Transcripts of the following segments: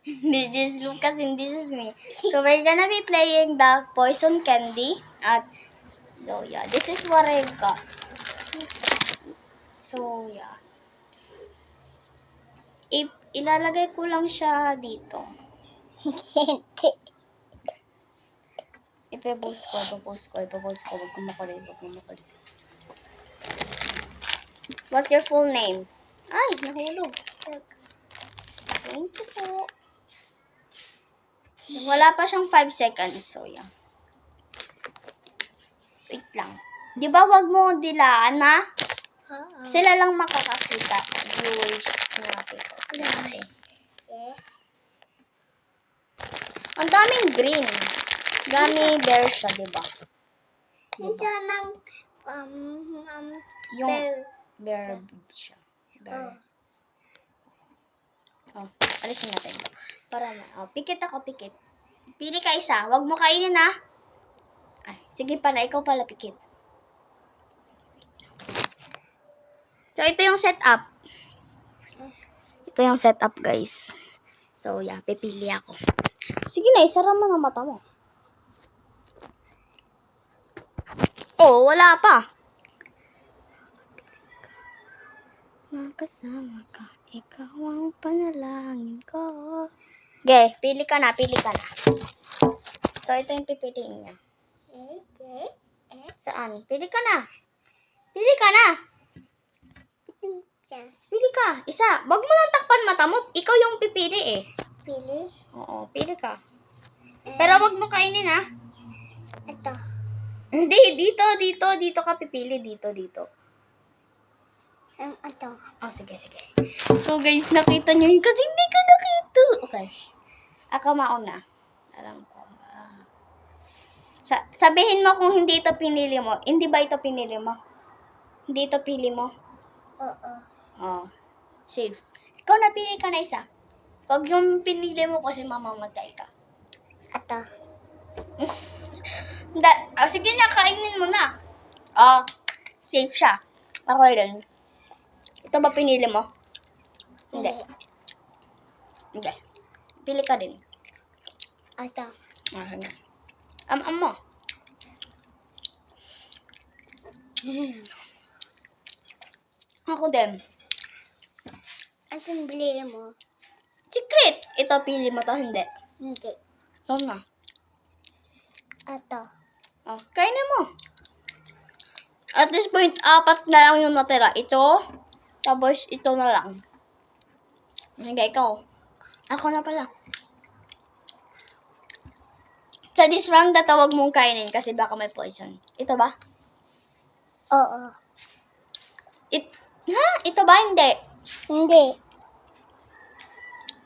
This is Lucas and this is me. So we're gonna be playing the poison candy. So yeah, this is what I've got. So yeah. Ilalagay ko lang siya dito. Ipopost ko. Huwag ko makulit. What's your full name? Ay, nahulog. Thank you po. Wala pa siyang 5 seconds. So yeah. Wait lang. Di ba wag mo dilaan na? Sila lang makakakita. Viewers natin. Yes. Ang daming green. Gummy bear siya, di ba? Ito ng Yung bear. bear siya. Bear. Alisin natin. Para pikit ako. Pili ka isa. Wag mo kainin, ha? Ay, sige pala. Ikaw pala pikit. So, ito yung setup. Guys. So, yeah. Pipili ako. Sige na, isara mo ng mata mo. Oh, wala pa. Makasama ka. Ikaw ang panalangin ko. Okay, pili ka na. So, ito yung pipiliin niya. Okay. Saan? Pili ka na. Just Pili ka. Isa. Wag mo lang takpan mata mo. Ikaw yung pipili eh. pili. Oo, pili ka. Pero wag mo kainin, ha? Ito. Hindi, dito ka pipili. Dito. Ito. Oh, sige. So, guys, nakita nyo yun kasi hindi ko nakita. Okay. Ako mauna. Alam ko. Sabihin mo kung hindi ito pinili mo. Hindi ba ito pinili mo? Hindi ito pili mo? Oo. Oh. Safe. Ikaw napili ka na isa. Pag yung pinili mo kasi mamamatay ka. Ito. Sige na, kainin mo na. Safe siya. Ako rin. Ito ba pinili mo? Hindi. Pili ka din. Ito. Mo. Ako din. Anong bili mo? Secret. Ito, pili mo to, hindi. Hindi. Oo na. Ito. Kainin mo. At this point, 4 na lang yung natira. Ito, tapos ito na lang. Hindi, ikaw. Ako na pala. Sa this round, tatawag mong kainin kasi baka may poison. Ito ba? Oo. Ito ba? Hindi. Hindi.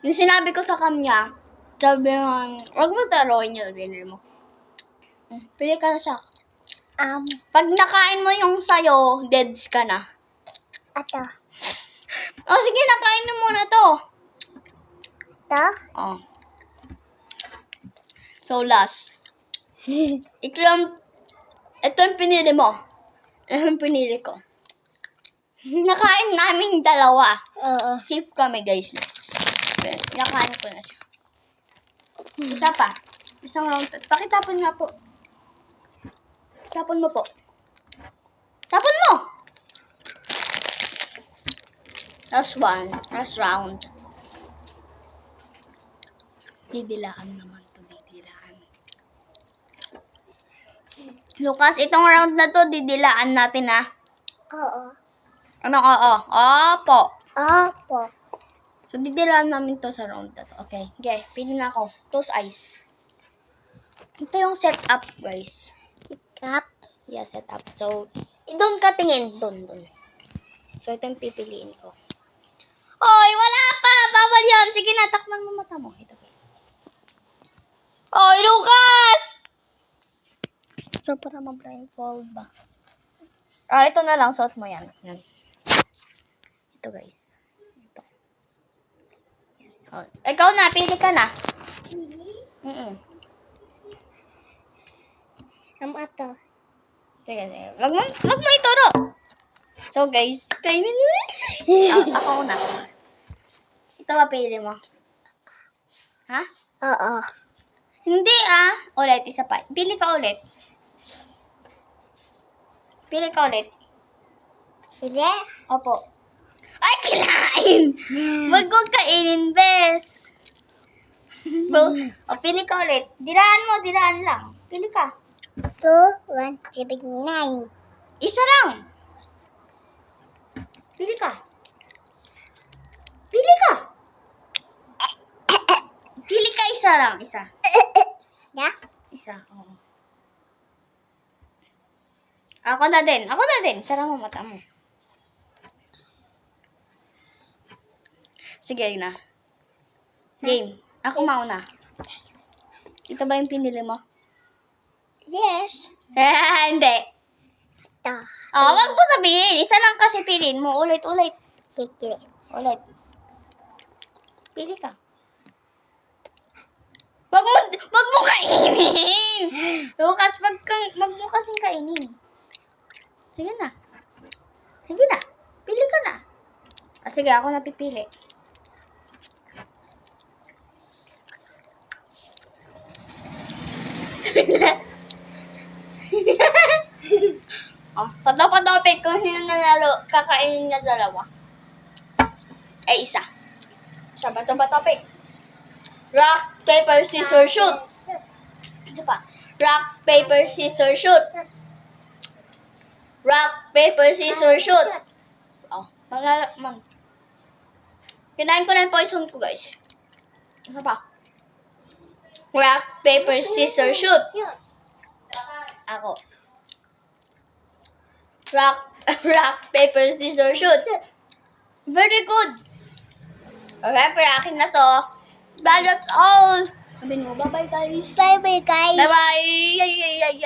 Yung sinabi ko sa kanya, sabi nga, wag mo taroin yung winner mo. Pili ka na siya. Pag nakain mo yung sayo, deads ka na. Ito. Sige, nakain mo muna to. Ito? So, last. Ito yung pinili mo. Ito yung pinili ko. Nakain namin dalawa. Oo. Safe kami, guys. Nakain ko na siya. Isa pa. Isang round. Pakitapon nga po. Tapon mo po. Tapon mo! Last round. Didilaan naman to. Lucas, itong round na to, didilaan natin, ha? Oo. Ano, oo? Opo. Opo. So, didilaan namin to sa round na to. Okay, pili na ako. Close eyes. Ito yung setup, guys. Setup? Yeah, setup. So, doon ka tingin. Doon. So, ito yung pipiliin ko. Oy, wala pa! Bawal yan! Sige na, takman mo mata mo. Ito, guys. Oy, Lucas! So, para ma-blindfold ba? Ito na lang. Suot mo yan. Ito, guys. Ito. Ikaw na. Pili ka na. Ito. Sige. Wag mo ituro. So, guys, kainin nila. Ako una. Ito ba pili mo? Ha? Oo. Hindi Ulit, isa pa. Pili ka ulit. Pili ka ulit. Sige. Opo. Ay, kinain! Wag mo kainin, bes. Pili ka ulit. Diraan lang. Pili ka. 2, 1, 7, 9. Isa lang. Pili ka. Pili ka. Pili ka isa lang. Isa. Yeah? Isa. Oo. Ako na din. Sara mo mata mo. Sige na. Game. Ako mauna. Ito ba yung pinili mo? Yes. Hindi. Ito. Wag mo sabihin. Isa lang kasi piliin mo. Ulit. Sige. Ulit. Pili ka. Wag mo kainin. Lucas, wag mo kasing kainin. Sige na. Pili ka na. Sige, ako na pipili. Tatlo pa topic kung sino nanalo, kakainin niya dalawa. Isa. Isa ba topic? Rock, paper, scissors, shoot. Isa pa. Rock, paper, scissors, shoot. Rock, paper, scissors, shoot. Kinain ko na yung poison ko, guys. Isa pa. Rock, paper, scissors, shoot. Ako. Rock, paper, scissors, shoot. Very good. Okay, pero akin na to. That's all. Sabihin mo, bye-bye, guys. Bye-bye, guys. Bye-bye.